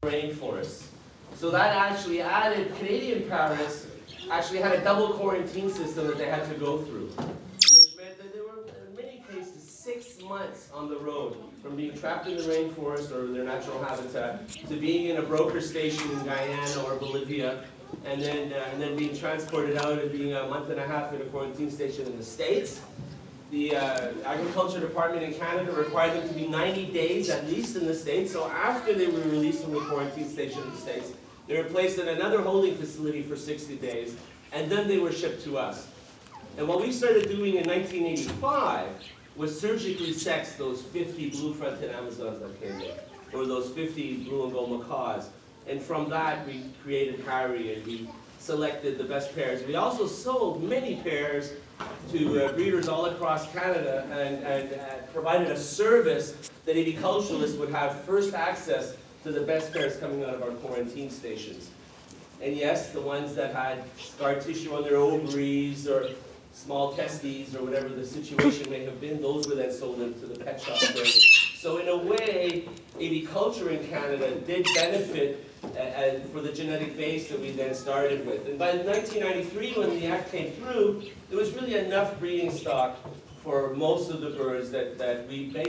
rainforests. So that actually added Canadian parrots actually had a double quarantine system that they had to go through, which meant that they were in many cases 6 months on the road from being trapped in the rainforest or their natural habitat to being in a broker station in Guyana or Bolivia, and then being transported out and being a month and a half in a quarantine station in the States. The Agriculture Department in Canada required them to be 90 days at least in the States, so after they were released from the quarantine station in the States, they were placed in another holding facility for 60 days, and then they were shipped to us. And what we started doing in 1985 was surgically sex those 50 blue-fronted Amazons that came in, or those 50 blue and gold macaws. And from that, we created Harry, and we selected the best pairs. We also sold many pairs to breeders all across Canada and provided a service that aviculturalists would have first access to the best pairs coming out of our quarantine stations. And yes, the ones that had scar tissue on their ovaries or small testes or whatever the situation may have been, those were then sold into the pet shop trade. So in a way, aviculture in Canada did benefit for the genetic base that we then started with. And by 1993, when the Act came through, there was really enough breeding stock for most of the birds that we basically